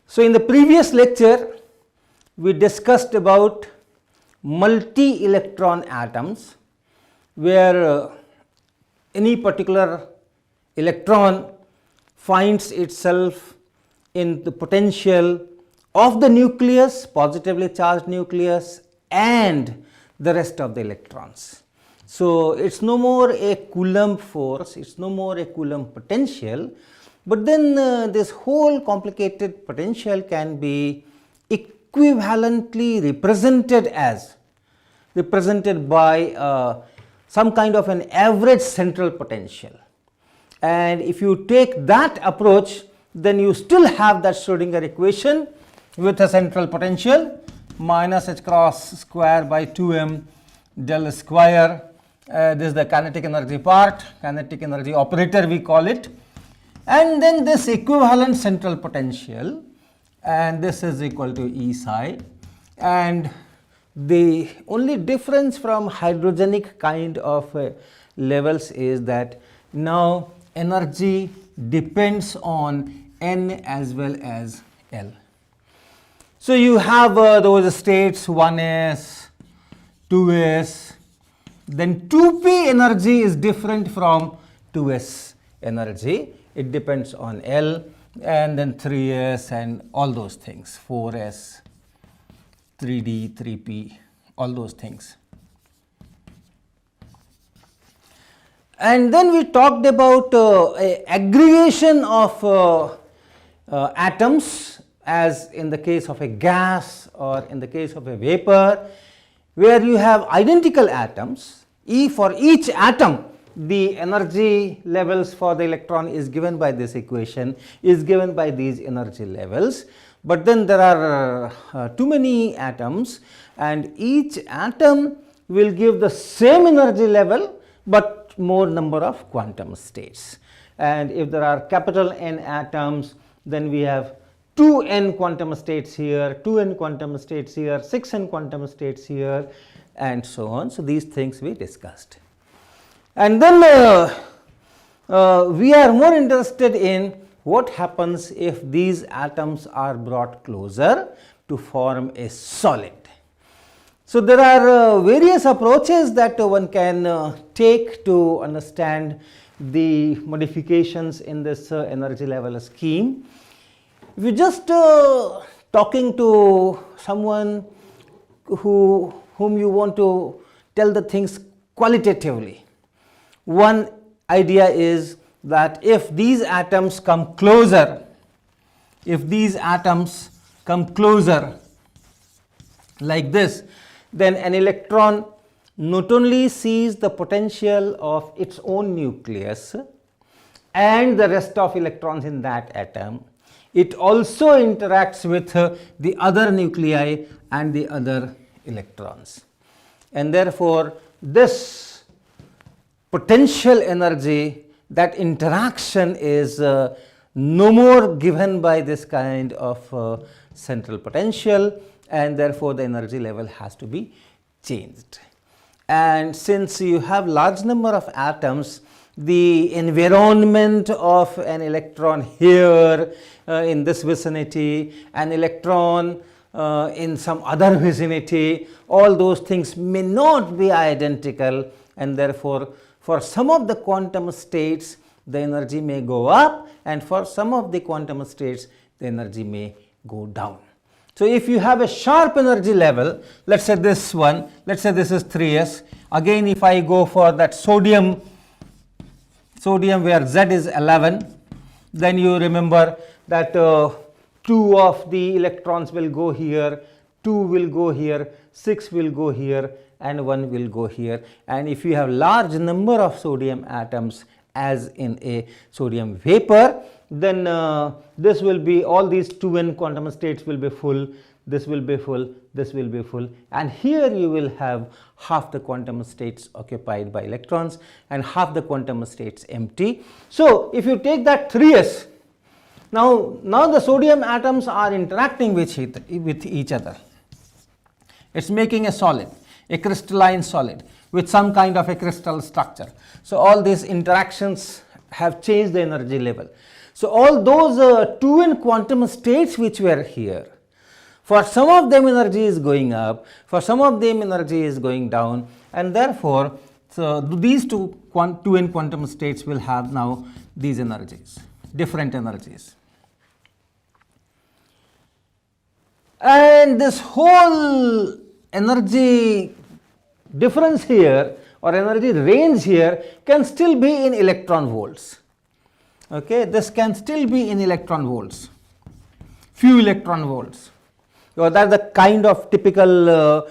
So, in the previous lecture, we discussed about multi-electron atoms, where any particular electron finds itself in the potential of the nucleus, positively charged nucleus, and the rest of the electrons. So, it is no more a Coulomb force, it is no more a Coulomb potential, but then this whole complicated potential can be equivalently represented by some kind of an average central potential. And if you take that approach, then you still have that Schrodinger equation with a central potential minus h cross square by 2m del square. This is the kinetic energy part, kinetic energy operator we call it, and then this equivalent central potential, and this is equal to E psi. And the only difference from hydrogenic kind of levels is that now energy depends on N as well as L. So, you have those states 1s, 2s, then 2p energy is different from 2s energy, it depends on L, and then 3s and all those things, 4s, 3d, 3p, all those things. And then we talked about aggregation of atoms, as in the case of a gas or in the case of a vapor, where you have identical atoms. For each atom, the energy levels for the electron is given by this equation, is given by these energy levels. But then there are too many atoms, and each atom will give the same energy level, but more number of quantum states. And if there are capital N atoms, then we have 2n quantum states here, 2n quantum states here, 6n quantum states here, and so on. So, these things we discussed. And then we are more interested in what happens if these atoms are brought closer to form a solid. So, there are various approaches that one can take to understand the modifications in this energy level scheme. If you just talking to someone whom you want to tell the things qualitatively, one idea is that if these atoms come closer, like this, then an electron not only sees the potential of its own nucleus and the rest of electrons in that atom, it also interacts with the other nuclei and the other electrons. And therefore, this potential energy, that interaction is no more given by this kind of central potential, and therefore, the energy level has to be changed. And since you have large number of atoms, the environment of an electron here in this vicinity, an electron in some other vicinity, all those things may not be identical, and therefore, for some of the quantum states the energy may go up, and for some of the quantum states the energy may go down. So, if you have a sharp energy level, let us say this one, let us say this is 3s. Again, if I go for that sodium where Z is 11, then you remember that 2 of the electrons will go here, 2 will go here, 6 will go here, and 1 will go here. And if you have large number of sodium atoms, as in a sodium vapor, then this will be, all these 2n quantum states will be full, this will be full, this will be full, and here you will have half the quantum states occupied by electrons and half the quantum states empty. So, if you take that 3s, now the sodium atoms are interacting with each other. It is making a solid, a crystalline solid with some kind of a crystal structure. So, all these interactions have changed the energy level. So, all those 2n quantum states which were here, for some of them energy is going up, for some of them energy is going down, and therefore, so these 2n quantum states will have now these energies, different energies. And this whole energy difference here or energy range here can still be in electron volts. Okay, this can still be in electron volts, few electron volts. So that's the kind of typical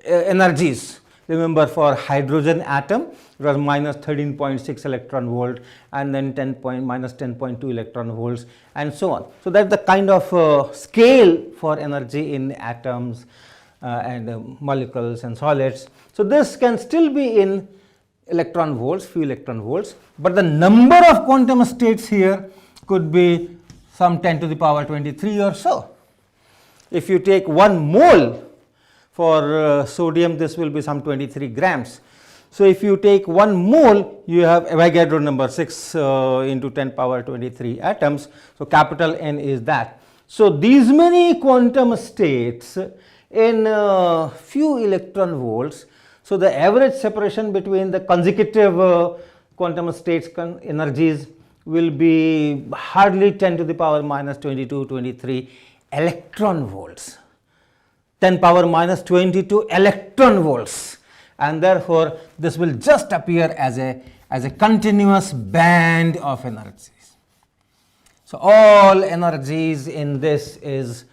energies. Remember, for hydrogen atom it was minus 13.6 electron volt, and then minus 10.2 electron volts, and so on. So that's the kind of scale for energy in atoms and molecules and solids. So this can still be in electron volts, few electron volts, but the number of quantum states here could be some 10 to the power 23 or so. If you take 1 mole for sodium, this will be some 23 grams. So if you take 1 mole, you have Avogadro number 6 into 10 power 23 atoms. So capital N is that. So these many quantum states in few electron volts. So the average separation between the consecutive quantum states energies will be hardly 10 to the power minus 22, 23 electron volts. 10 power minus 22 electron volts, and therefore this will just appear as a continuous band of energies. So all energies in this is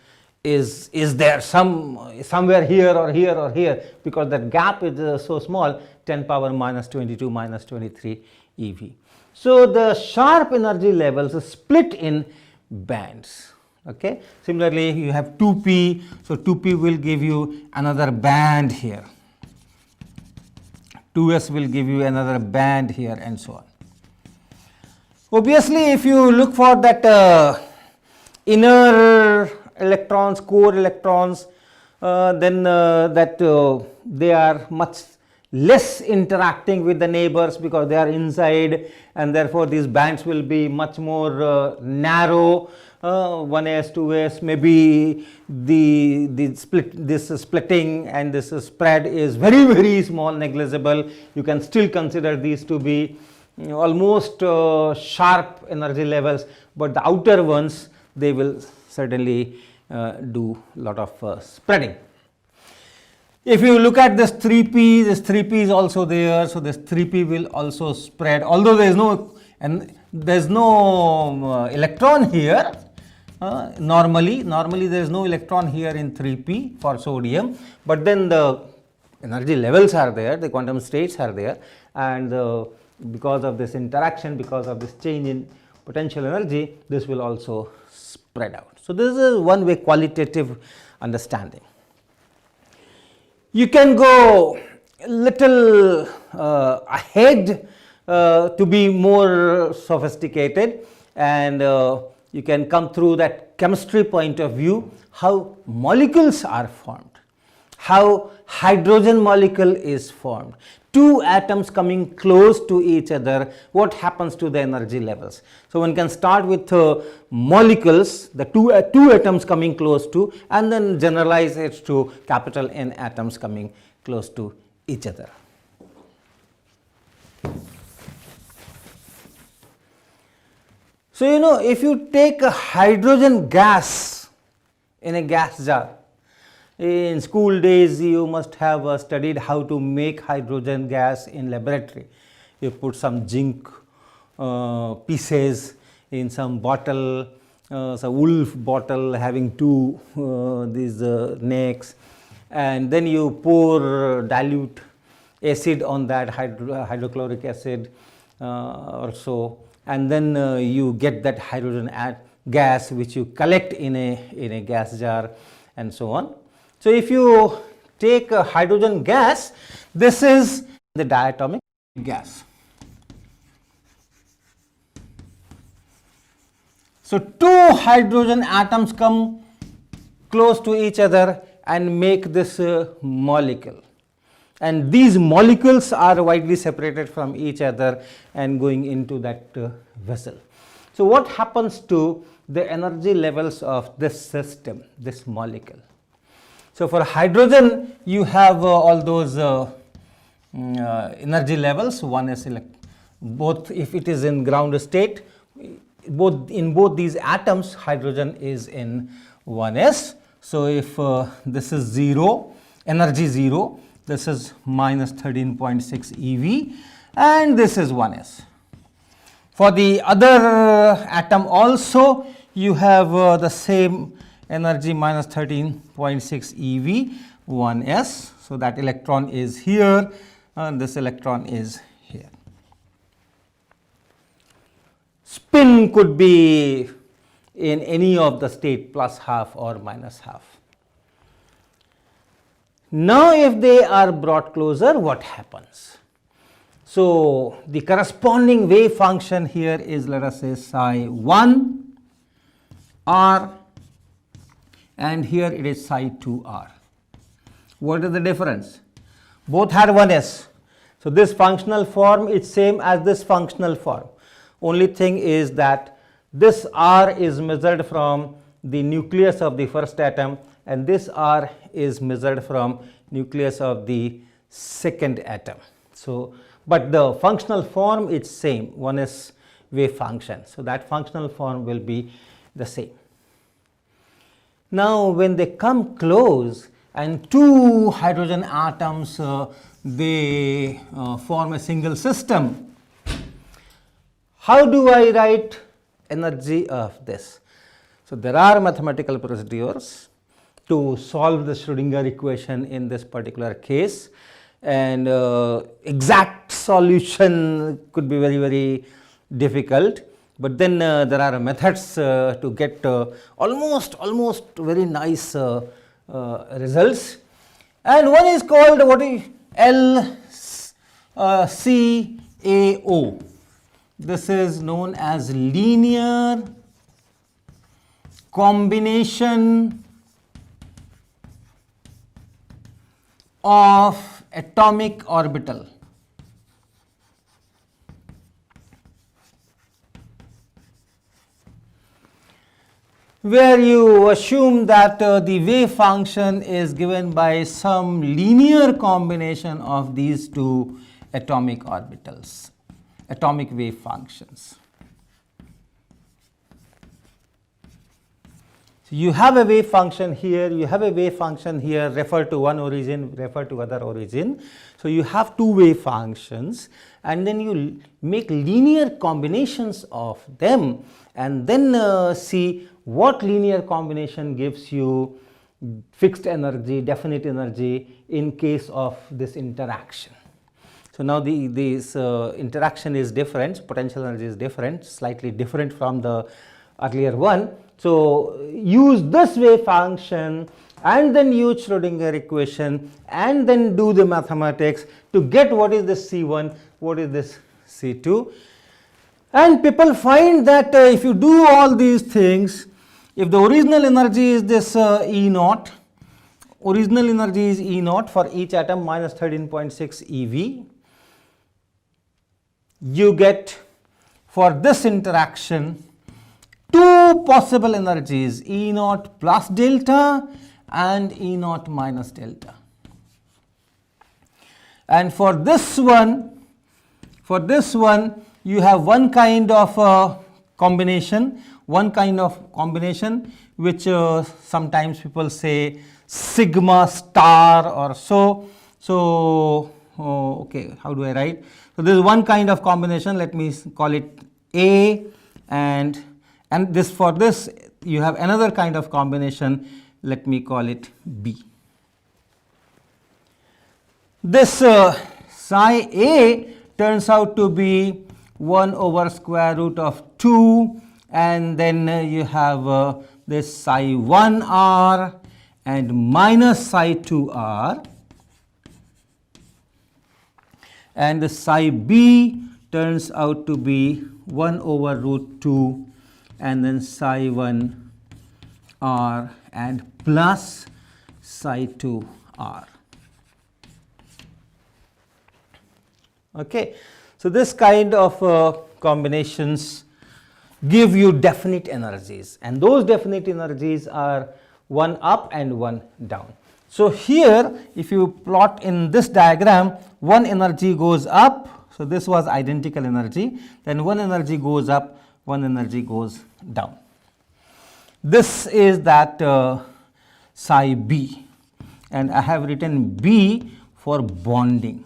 there somewhere here or here or here, because that gap is so small, 10 power minus 22 minus 23 eV. So the sharp energy levels are split in bands. Okay. Similarly, you have 2p, so 2p will give you another band here, 2s will give you another band here, and so on. Obviously, if you look for that inner electrons, core electrons, then they are much less interacting with the neighbors because they are inside, and therefore these bands will be much more narrow. 1s, 2s, maybe this splitting and this spread is very small, negligible. You can still consider these to be almost sharp energy levels, but the outer ones, they will certainly do a lot of spreading. If you look at this 3p, this 3p is also there, so this 3p will also spread, although there is no electron here. Normally there is no electron here in 3p for sodium, but then the energy levels are there, the quantum states are there, and because of this interaction, because of this change in potential energy, this will also spread out. So this is one way qualitative understanding. You can go little ahead to be more sophisticated, and you can come through that chemistry point of view, how molecules are formed, how hydrogen molecule is formed. Two atoms coming close to each other, what happens to the energy levels? So one can start with molecules, the two atoms coming close to, and then generalize it to capital N atoms coming close to each other. So if you take a hydrogen gas in a gas jar, in school days you must have studied how to make hydrogen gas in laboratory. You put some zinc pieces in some bottle, some wool bottle having two these necks, and then you pour dilute acid on that, hydrochloric acid or so, and then you get that hydrogen gas which you collect in a gas jar, and so on. So if you take a hydrogen gas, this is the diatomic gas. So two hydrogen atoms come close to each other and make this molecule, and these molecules are widely separated from each other and going into that vessel. So what happens to the energy levels of this system, this molecule? So for hydrogen, you have all those energy levels. One is both, if it is in ground state, in both these atoms, hydrogen is in 1s. So if this is 0, energy 0, this is minus 13.6 eV, and this is 1s. For the other atom also, you have the same energy, minus 13.6 eV, 1s. So that electron is here, and this electron is here. Spin could be in any of the state, plus half or minus half. Now if they are brought closer, what happens? So the corresponding wave function here is, let us say, psi 1 r, and here it is psi 2 r. What is the difference? Both had 1s. So this functional form is same as this functional form. Only thing is that this r is measured from the nucleus of the first atom, and this r is measured from nucleus of the second atom. So but the functional form is same, one is wave function. So that functional form will be the same. Now when they come close and two hydrogen atoms they form a single system, how do I write energy of this? So there are mathematical procedures to solve the Schrodinger equation in this particular case, and exact solution could be very, very difficult, but then there are methods to get almost very nice results, and one is called what is LCAO. This is known as linear combination of atomic orbital. Where you assume that the wave function is given by some linear combination of these two atomic orbitals, atomic wave functions. So you have a wave function here, you have a wave function here, refer to one origin, refer to other origin. So you have two wave functions, and then you make linear combinations of them, and then see what linear combination gives you fixed energy, definite energy in case of this interaction. So now this interaction is different, potential energy is different, slightly different from the earlier one. So use this wave function and then use Schrodinger equation and then do the mathematics to get what is this C1, what is this C2. And people find that if you do all these things, if the original energy is this E naught, original energy is E naught for each atom minus 13.6 eV, you get for this interaction two possible energies, E naught plus delta and E naught minus delta. And for this one you have one kind of combination, which sometimes people say sigma star or so. So okay, how do I write? So this is one kind of combination, let me call it A, and this, for this you have another kind of combination, let me call it B. This psi A turns out to be 1 over square root of 2, and then you have this psi 1 r and minus psi 2 r, and the psi B turns out to be 1 over root 2 and then psi 1 r and plus psi 2 r. Okay. So this kind of combinations give you definite energies, and those definite energies are one up and one down. So here if you plot in this diagram, one energy goes up, so this was identical energy, then one energy goes up, one energy goes down. This is that psi b, and I have written B for bonding.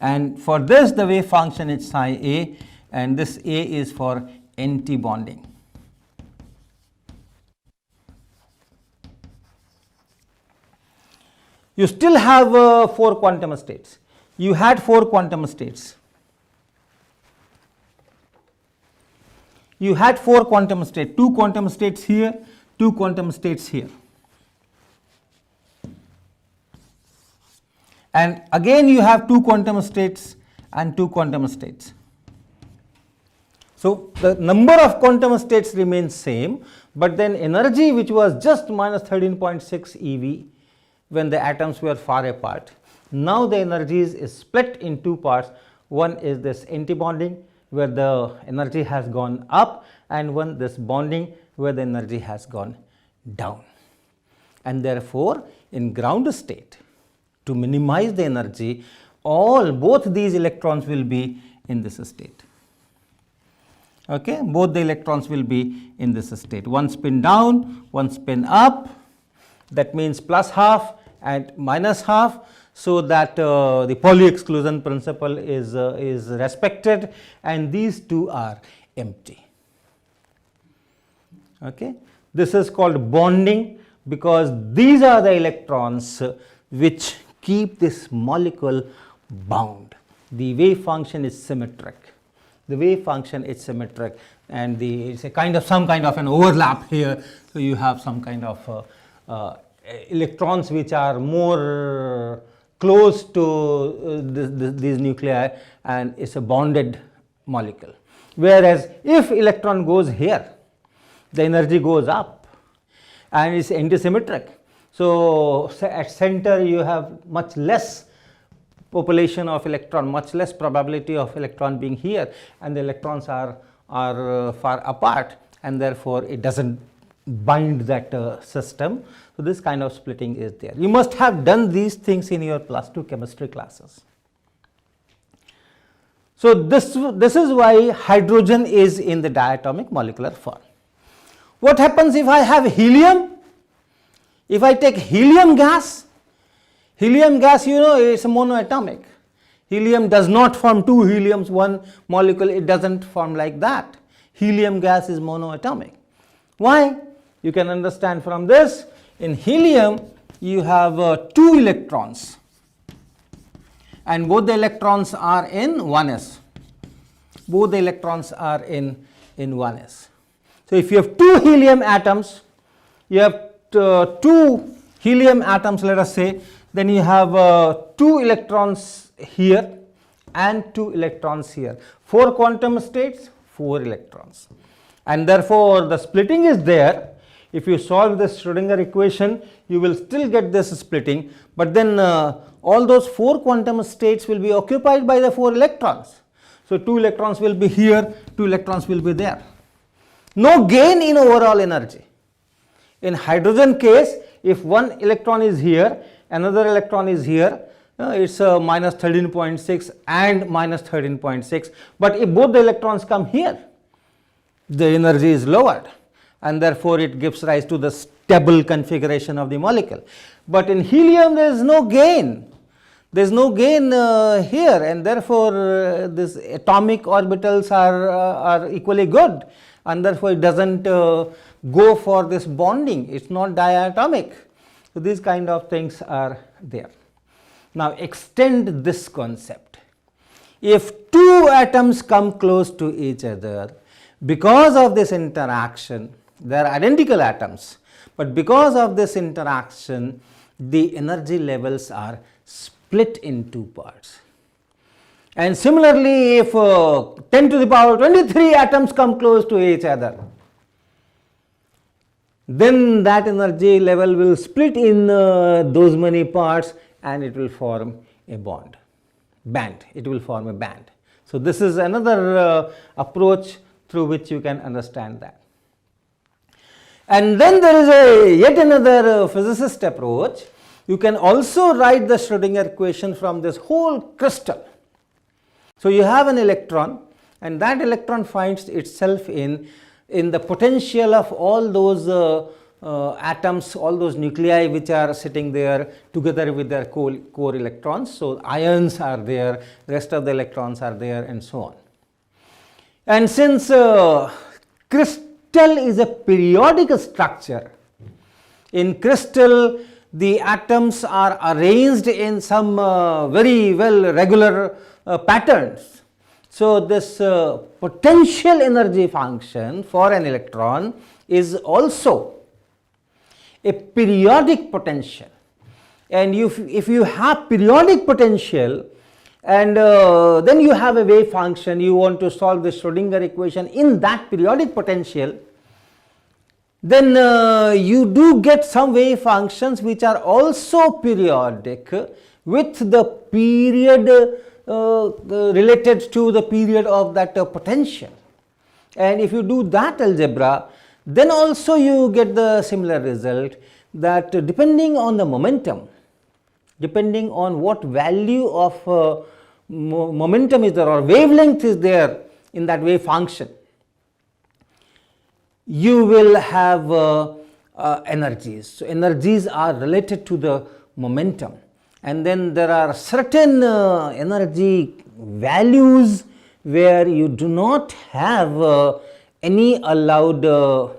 And for this the wave function is psi a, and this A is for anti-bonding. You still have 4 quantum states. You had 4 quantum states. You had 4 quantum states, 2 quantum states here, 2 quantum states here. And again you have 2 quantum states and 2 quantum states. So the number of quantum states remains same, but then energy which was just minus 13.6 eV when the atoms were far apart, now the energy is split in 2 parts. One is this anti-bonding where the energy has gone up, and one this bonding where the energy has gone down. And therefore in ground state, to minimize the energy, both these electrons will be in this state. Okay, both the electrons will be in this state. One spin down, one spin up, that means plus half and minus half, so that the Pauli exclusion principle is respected, and these two are empty. Okay, this is called bonding because these are the electrons which keep this molecule bound. The wave function is symmetric. The wave function is symmetric, and it's a kind of some kind of an overlap here. So you have some kind of electrons which are more close to these nuclei, and it's a bonded molecule. Whereas if electron goes here, the energy goes up and it's antisymmetric. So at center you have much less population of electron, much less probability of electron being here, and the electrons are far apart, and therefore it doesn't bind that system. So this kind of splitting is there. You must have done these things in your +2 chemistry classes. So this is why hydrogen is in the diatomic molecular form. What happens if I have helium? If I take helium gas, you know, it's a monoatomic. Helium does not form 2 heliums, one molecule, it doesn't form like that. Helium gas is monoatomic. Why? You can understand from this. In helium, you have 2 electrons, and both the electrons are in 1s. Both the electrons are in 1s. So if you have 2 helium atoms, you have 2 helium atoms, let us say, then you have 2 electrons here and 2 electrons here. 4 quantum states, 4 electrons, and therefore the splitting is there. If you solve the Schrodinger equation, you will still get this splitting, but then all those 4 quantum states will be occupied by the 4 electrons. So 2 electrons will be here, 2 electrons will be there. No gain in overall energy. In hydrogen case, if one electron is here, another electron is here, it's minus 13.6 and minus 13.6, but if both the electrons come here, the energy is lowered, and therefore it gives rise to the stable configuration of the molecule. But in helium there is no gain. There is no gain here, and therefore these atomic orbitals are equally good, and therefore it doesn't go for this bonding. It's not diatomic. So these kind of things are there. Now extend this concept. If 2 atoms come close to each other, because of this interaction, they are identical atoms, but because of this interaction, the energy levels are split in 2 parts. And similarly, if 10 to the power 23 atoms come close to each other, then that energy level will split in those many parts, and it will form a band. It will form a band. So, this is another approach through which you can understand that. And then there is yet another physicist approach. You can also write the Schrodinger equation from this whole crystal. So, you have an electron, and that electron finds itself in the potential of all those atoms, all those nuclei which are sitting there together with their core electrons. So, ions are there, rest of the electrons are there, and so on. And since crystal is a periodic structure, in crystal the atoms are arranged in some very well regular patterns. So, this potential energy function for an electron is also a periodic potential, and if you have periodic potential and then you have a wave function, you want to solve the Schrodinger equation in that periodic potential, then you do get some wave functions which are also periodic with the period related to the period of that potential. And if you do that algebra, then also you get the similar result, that depending on the momentum, depending on what value of momentum is there or wavelength is there in that wave function, you will have energies. So, energies are related to the momentum, and then there are certain energy values where you do not have any allowed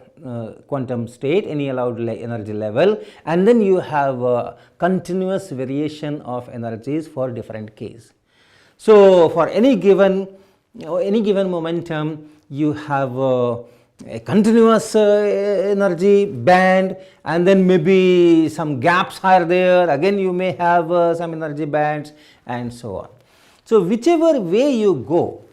quantum state, any allowed energy level, and then you have continuous variation of energies for different cases. So, for any given momentum, you have a continuous energy band, and then maybe some gaps are there, again you may have some energy bands, and so on. So, whichever way you go,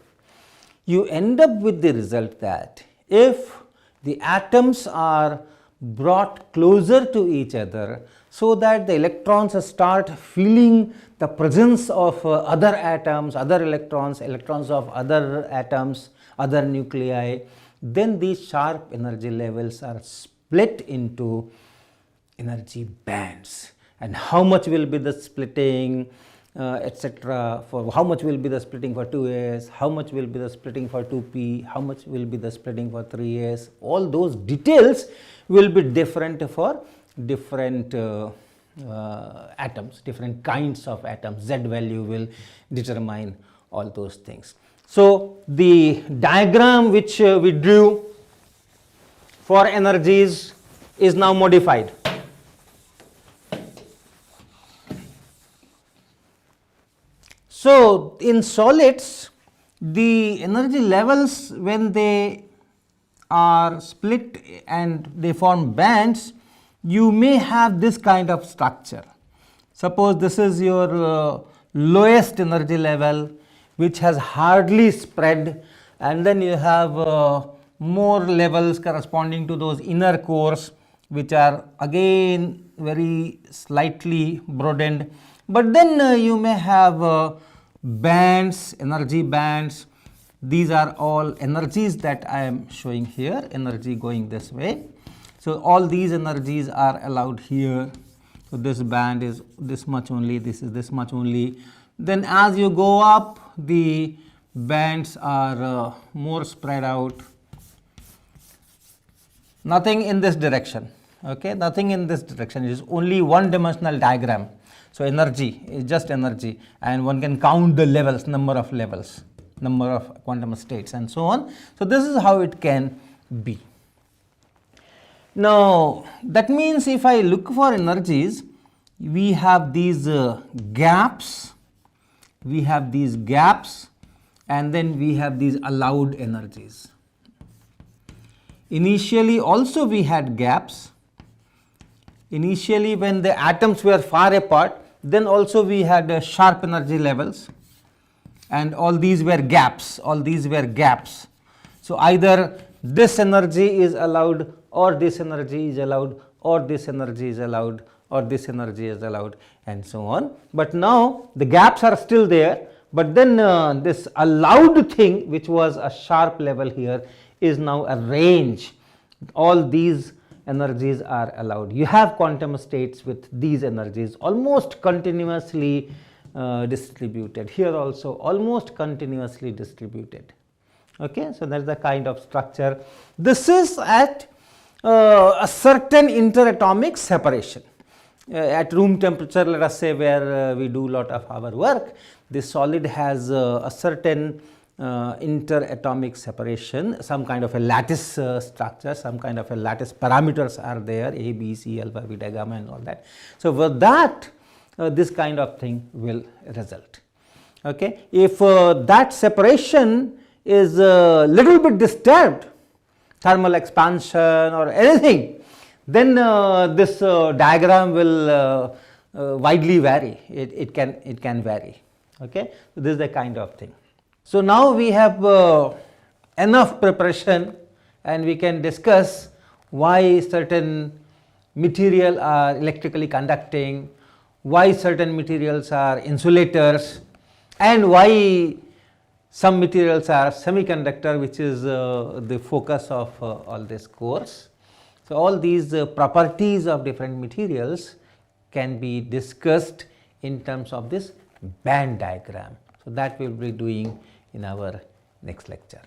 you end up with the result that if the atoms are brought closer to each other, so that the electrons start feeling the presence of other atoms, other electrons, electrons of other atoms, other nuclei, then these sharp energy levels are split into energy bands. And how much will be the splitting, etc., for how much will be the splitting for 2s, how much will be the splitting for 2p, how much will be the splitting for 3s, all those details will be different for different atoms, different kinds of atoms. Z value will determine all those things. So, the diagram which we drew for energies is now modified. So, in solids, the energy levels, when they are split and they form bands, you may have this kind of structure. Suppose this is your lowest energy level, which has hardly spread, and then you have more levels corresponding to those inner cores, which are again very slightly broadened. But then you may have bands, energy bands. These are all energies that I am showing here, energy going this way. So, all these energies are allowed here. So, this band is this much only, this is this much only. Then as you go up, the bands are more spread out. Nothing in this direction, okay, nothing in this direction. It is only one dimensional diagram. So, energy is just energy, and one can count the levels, number of levels, number of quantum states, and so on. So, this is how it can be. Now, that means if I look for energies, we have these gaps, and then we have these allowed energies. Initially also we had gaps. Initially when the atoms were far apart, then also we had sharp energy levels, and all these were gaps, So, either this energy is allowed, or this energy is allowed, or this energy is allowed, or this energy is allowed, and so on. But now the gaps are still there, but then this allowed thing, which was a sharp level here, is now a range. All these energies are allowed. You have quantum states with these energies almost continuously distributed. Here also almost continuously distributed. Okay, so that is the kind of structure. This is at a certain interatomic separation. At room temperature, let us say, where we do lot of our work, this solid has a certain interatomic separation, some kind of a lattice structure, some kind of a lattice parameters are there, A, B, C, alpha, beta, gamma and all that. So, with that this kind of thing will result. Okay. If that separation is a little bit disturbed, thermal expansion or anything, then this diagram will widely vary. It can vary. Okay. So, this is the kind of thing. So, now we have enough preparation and we can discuss why certain material are electrically conducting, why certain materials are insulators, and why some materials are semiconductor, which is the focus of all this course. So, all these properties of different materials can be discussed in terms of this band diagram. So, that we will be doing in our next lecture.